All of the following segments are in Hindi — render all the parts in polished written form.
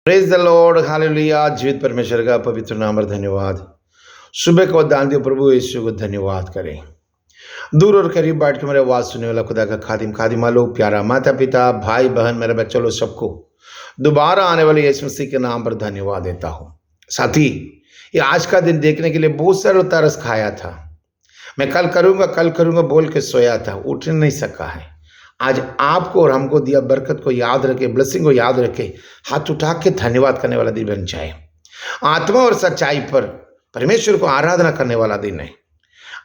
Praise the Lord hallelujah. जीवित परमेश्वर का पवित्र नाम और धन्यवाद। सुबह को दान दियो प्रभु यीशु को धन्यवाद करें। दूर और करीब बैठ के मेरे आवाज सुनने वाला खुदा का खादिम खादिमा लोग, प्यारा माता पिता भाई बहन मेरे बच्चों लोग, सबको दोबारा आने वाले यीशु मसीह के नाम पर धन्यवाद देता हूँ। साथी, ये आज का दिन देखने के लिए बहुत सारा तरस खाया था। मैं कल करूँगा बोल के सोया था, उठ नहीं सका है। आज आपको और हमको दिया बरकत को याद रखे, ब्लेसिंग को याद रखे, हाथ उठा के धन्यवाद करने वाला दिन बन जाए। आत्मा और सच्चाई पर परमेश्वर को आराधना करने वाला दिन है।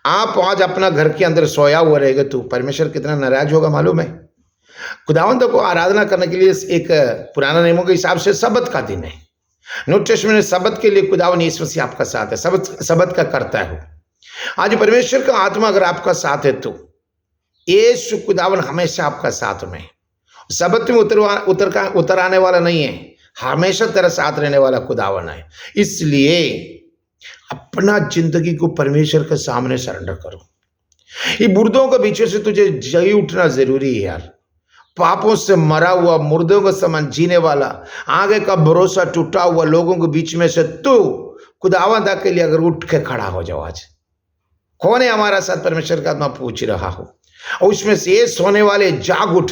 आप आज अपना घर के अंदर सोया हुआ रहेगा तो परमेश्वर कितना नाराज होगा मालूम है। खुदावंद को आराधना करने के लिए एक पुराना नियमों के हिसाब से सबत का दिन है। न्यू टेस्टमेंट में सबत के लिए खुदावंद यीशु मसीह आपका साथ है, सबत का करता है। आज परमेश्वर का आत्मा अगर आपका साथ है तो यीशु खुदावन हमेशा आपका साथ में। सबत में उतर आने वाला नहीं है, हमेशा तेरा साथ रहने वाला खुदावन है। इसलिए अपना जिंदगी को परमेश्वर के सामने सरेंडर करो। ये मुर्दों के बीच से तुझे जगी उठना जरूरी है यार। पापों से मरा हुआ मुर्दों के समान जीने वाला, आगे का भरोसा टूटा हुआ लोगों के बीच में से तू खुदावंद के लिए अगर उठ के खड़ा हो जाओ। आज कौन है हमारा साथ? परमेश्वर का आत्मा पूछ रहा हो। और उसमें से ये सोने वाले जाग उठ,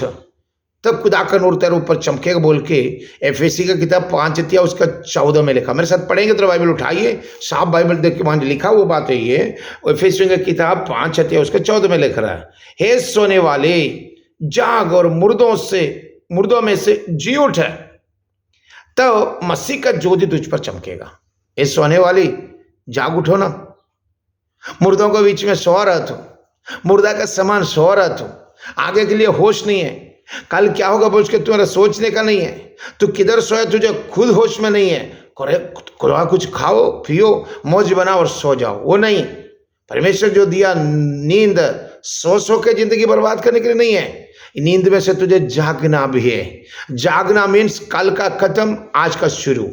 तब खुदा का नूर तेरे ऊपर चमकेगा बोल के एफएसी का किताब 5 उसका 14 में लिखा। मेरे साथ पढ़ेंगे तो बाइबल उठाइए, साफ बाइबल देख के वहां लिखा वो बात है। ये एफएसी का किताब 5 उसका 14 में लिख रहा है, हे सोने वाले जाग और मुर्दों में से जी उठ, तो मसीह का ज्योति तुझ पर चमकेगा। हे सोने वाली जाग उठो ना, मुर्दों के बीच में सो रहा तू, मुर्दा का समान सो रहा तू, आगे के लिए होश नहीं है, कल क्या होगा बोल के तुम्हारा सोचने का नहीं है, तू किधर सोया तुझे खुद होश में नहीं है। कुछ खाओ पियो मौज बनाओ और सो जाओ, वो नहीं। परमेश्वर जो दिया नींद सो के जिंदगी बर्बाद करने के लिए नहीं है। नींद में से तुझे जागना भी है। जागना मीन्स कल का खत्म आज का शुरू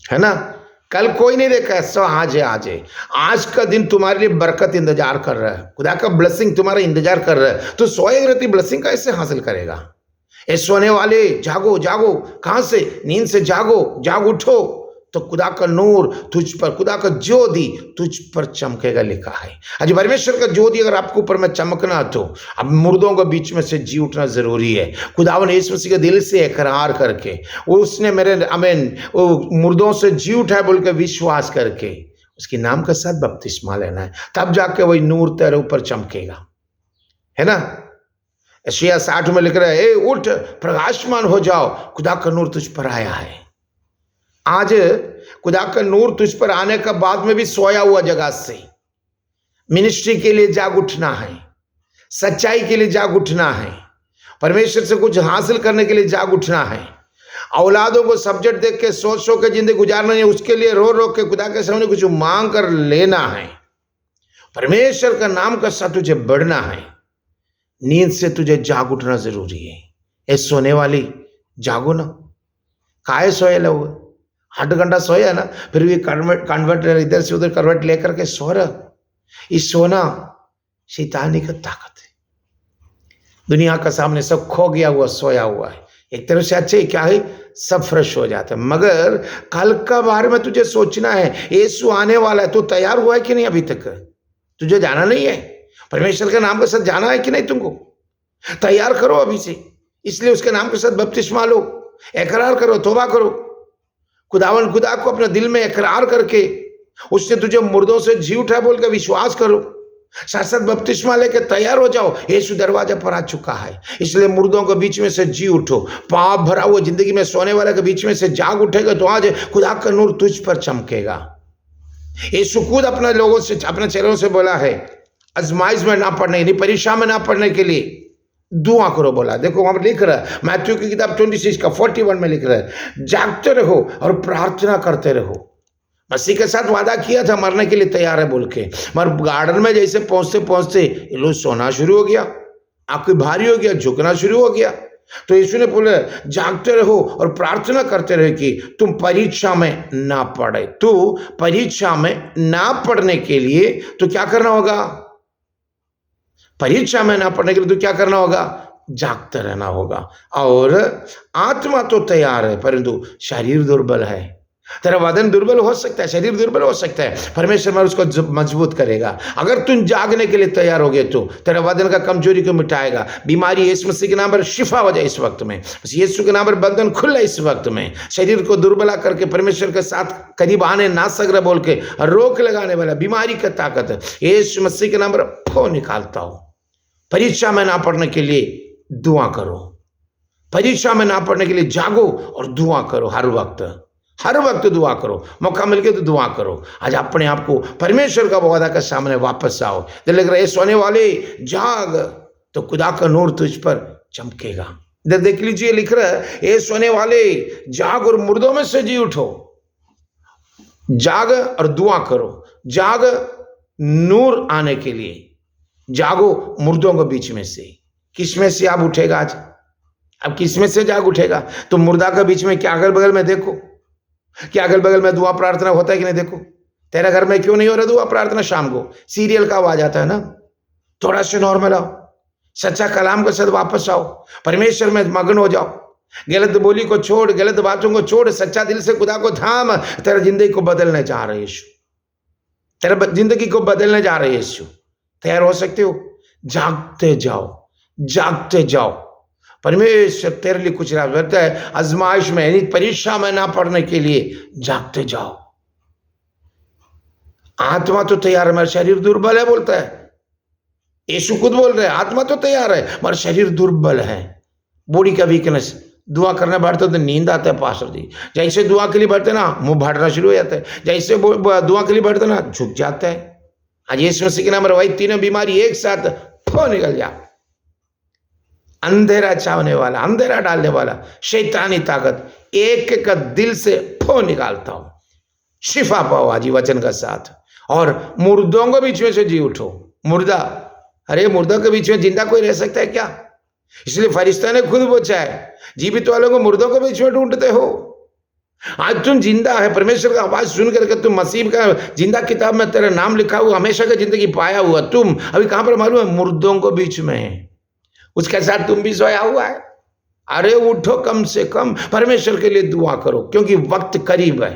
है ना। कल कोई नहीं देखा, सो आज है। आज का दिन तुम्हारे लिए बरकत इंतजार कर रहा है, खुदा का ब्लेसिंग तुम्हारा इंतजार कर रहा है। तो सोए रहती ब्लेसिंग कैसे हासिल करेगा? ए सोने वाले जागो जागो, कहां से? नींद से जागो, जाग उठो, तो खुदा का नूर तुझ पर, खुदा का ज्योति तुझ पर चमकेगा लिखा है। आज परमेश्वर का ज्योति अगर आपको ऊपर में चमकना तो अब मुर्दों के बीच में से जी उठना जरूरी है। खुदावन यीशु मसीह के दिल से इकरार करके, उसने मेरे आमीन वो मुर्दों से जी उठा बोल के विश्वास करके उसके नाम के साथ बपतिस्मा लेना है, तब जाके वही नूर तेरे ऊपर चमकेगा, है ना। यशायाह 60 में लिख रहा है, ए उठ प्रकाशमान हो जाओ, खुदा का नूर तुझ पर आया है। आज खुदा का नूर तुझ पर आने का बाद में भी सोया हुआ जगह से मिनिस्ट्री के लिए जाग उठना है, सच्चाई के लिए जाग उठना है, परमेश्वर से कुछ हासिल करने के लिए जाग उठना है। औलादों को सब्जेक्ट देख के सोच के जिंदगी गुजारना है, उसके लिए रो रो के खुदा के सामने कुछ मांग कर लेना है। परमेश्वर का नाम का साथ तुझे बढ़ना है। नींद से तुझे जाग उठना जरूरी है। ये सोने वाली जागो ना, काहे सोए लोग? 8 घंटा सोया ना, फिर भी कन्वर्ट इधर से उधर कन्वर्ट लेकर के सो रहा। इस सोना शैतानी का ताकत है। दुनिया का सामने सब खो गया हुआ सोया हुआ है। एक तरह से अच्छे क्या है, सब फ्रेश हो जाता है, मगर कल का बारे में तुझे सोचना है। यीशु आने वाला है, तू तैयार हुआ है कि नहीं? अभी तक तुझे जाना नहीं है, परमेश्वर के नाम के साथ जाना है कि नहीं? तुमको तैयार करो अभी से। इसलिए उसके नाम के साथ बपतिस्मा लो, इकरार करो, तौबा करो। खुदा को अपने दिल में इकरार करके उसने तुझे मुर्दों से जी उठा बोल के विश्वास करो, साथ साथ बपतिस्मा लेके तैयार हो जाओ। यीशु दरवाजे पर आ चुका है। इसलिए मुर्दों के बीच में से जी उठो, पाप भरा हुआ जिंदगी में सोने वाले के बीच में से जाग उठेगा तो आज खुदा का नूर तुझ पर चमकेगा। यीशु खुद अपने लोगों से, अपने चेलों से बोला है, आजमाइश में ना पड़ने, यानी परीक्षा में ना पड़ने के लिए दुआ करो बोला। देखो वहां पर लिख रहा है, मैथ्यू की किताब 26 का 41 में लिख रहा है, जागते रहो और प्रार्थना करते रहो। मसीह के साथ वादा किया था, मरने के लिए तैयार है बोल के, मगर गार्डन में जैसे पहुंचते पहुंचते ये लोग सोना शुरू हो गया, आंखें भारी हो गया, झुकना शुरू हो गया। तो यीशु ने बोला जागते रहो और प्रार्थना करते रहो कि तुम परीक्षा में ना पड़े। तो परीक्षा में ना पड़ने के लिए तो क्या करना होगा? परीक्षा में ना पढ़ने के लिए तो क्या करना होगा? जागते रहना होगा। और आत्मा तो तैयार है परंतु शरीर दुर्बल है। तेरा वदन दुर्बल हो सकता है, शरीर दुर्बल हो सकता है, परमेश्वर में उसको मजबूत करेगा। अगर तुम जागने के लिए तैयार हो गए तो तेरा वदन का कमजोरी को मिटाएगा। बीमारी यीशु मसीह के नाम पर शिफा हो जाए इस वक्त में, यीशु के नाम पर बंधन खुले इस वक्त में। शरीर को दुर्बला करके परमेश्वर के साथ करीब आने ना सक बोल के रोक लगाने वाला बीमारी का ताकत यीशु मसीह के नाम पर फो निकालता हो। परीक्षा में ना पढ़ने के लिए दुआ करो, परीक्षा में ना पढ़ने के लिए जागो और दुआ करो। हर वक्त दुआ करो, मौका मिल गया तो दुआ करो। आज अपने आप को परमेश्वर का वादा के सामने वापस आओ। दिल लग रहा है सोने वाले जाग, तो खुदा का नूर तुझ पर चमकेगा। इधर देख लीजिए, लिख रहा है ए सोने वाले जाग और मुर्दों में से जी उठो। जाग और दुआ करो, जाग नूर आने के लिए, जागो मुर्दों के बीच में से। किस में से आप उठेगा आज? अब किस में से जाग उठेगा? तो मुर्दा के बीच में क्या अगल बगल में देखो, क्या अगल बगल में दुआ प्रार्थना होता है कि नहीं? देखो तेरे घर में क्यों नहीं हो रहा दुआ प्रार्थना? शाम को सीरियल का आवाज आता है ना, थोड़ा सा नॉर्मल आओ, सच्चा कलाम के साथ वापस आओ, परमेश्वर में मगन हो जाओ। गलत बोली को छोड़, गलत बातों को छोड़, सच्चा दिल से खुदा को थाम। तेरा जिंदगी को बदलने जा रहे यीशु, तेरा जिंदगी को बदलने जा रहे यीशु। तैयार हो सकते हो? जागते जाओ, जागते जाओ। परमेश्वर तेरे लिए कुछ राह करता है। आजमाइश में यानी परीक्षा में ना पढ़ने के लिए जागते जाओ। आत्मा तो तैयार है, मेरा शरीर दुर्बल है बोलता है यीशु, खुद बोल रहे हैं आत्मा तो तैयार है मगर शरीर दुर्बल है। बॉडी का वीकनेस। दुआ करने बैठते तो नींद आता है पास्टर जी, जैसे दुआ के लिए बैठते ना मुंह भाटना शुरू हो जाता है, जैसे दुआ के लिए बैठते ना झुक जाता है। आज यीशु मसीह के नाम वही तीनों बीमारी एक साथ फो निकल जा। अंधेरा छावने वाला, अंधेरा डालने वाला शैतानी ताकत एक एक का दिल से फो निकालता हूं। शिफा पाओ आज वचन का साथ। और मुर्दों को बीच में से जी उठो। मुर्दा, अरे मुर्दों के बीच में जिंदा कोई रह सकता है क्या? इसलिए फरिश्ता ने खुद पूछा है, जीवित वालों को मुर्दों के बीच में ढूंढते हो? आज तुम जिंदा है, परमेश्वर का आवाज सुन करके तुम मसीह का जिंदा किताब में तेरा नाम लिखा हुआ, हमेशा की जिंदगी पाया हुआ, तुम अभी कहां पर मालूम है? मुर्दों को बीच में है, उसके साथ तुम भी सोया हुआ है। अरे उठो, कम से कम परमेश्वर के लिए दुआ करो, क्योंकि वक्त करीब है।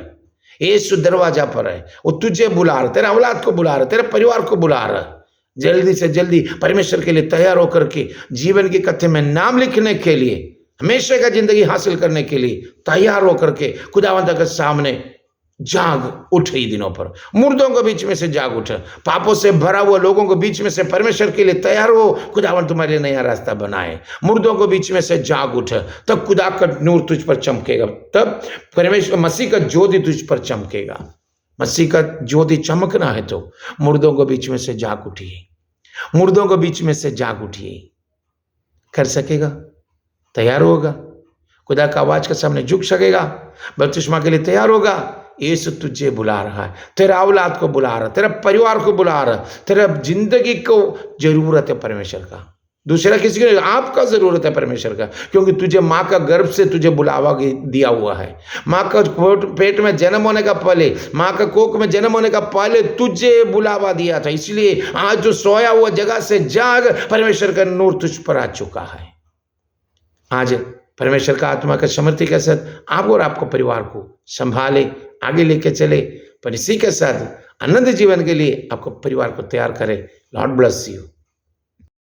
यीशु दरवाजा पर है, वो तुझे बुला रहा, तेरे औलाद को बुला रहा, तेरे परिवार को बुला रहा। जल्दी से जल्दी परमेश्वर के लिए तैयार होकर के जीवन की कथे में नाम लिखने के लिए, हमेशा का जिंदगी हासिल करने के लिए तैयार होकर के खुदावंद के सामने जाग उठ। ही दिनों पर मुर्दों के बीच में से जाग उठ। पापों से भरा हुआ लोगों के बीच में से परमेश्वर के लिए तैयार हो। खुदावंद तुम्हारे लिए नया रास्ता बनाए। मुर्दों के बीच में से जाग उठ, तब खुदा का नूर तुझ पर चमकेगा, तब परमेश्वर मसीह का ज्योति तुझ पर चमकेगा। मसीह का ज्योति चमकना है तो मुर्दों के बीच में से जाग उठिए, मुर्दों के बीच में से जाग उठिए। कर सकेगा? तैयार होगा? खुदा का आवाज के सामने झुक सकेगा? बपतिस्मा के लिए तैयार होगा? यीशु तुझे बुला रहा है, तेरा औलाद को बुला रहा है, तेरा परिवार को बुला रहा है, तेरा जिंदगी को जरूरत है परमेश्वर का। दूसरा किसी को, आपका जरूरत है परमेश्वर का, क्योंकि तुझे माँ का गर्भ से तुझे बुलावा दिया हुआ है। माँ का पेट में जन्म होने का पहले, माँ का कोख में जन्म होने का पहले तुझे बुलावा दिया था। इसलिए आज जो सोया हुआ जगह से जाग, परमेश्वर का नूर तुझ पर आ चुका है। आज परमेश्वर का आत्मा का समर्थी के साथ आप और आपको परिवार को संभाले, आगे लेके चले, पर इसी के साथ आनंद जीवन के लिए आपको परिवार को तैयार करे। Lord bless you.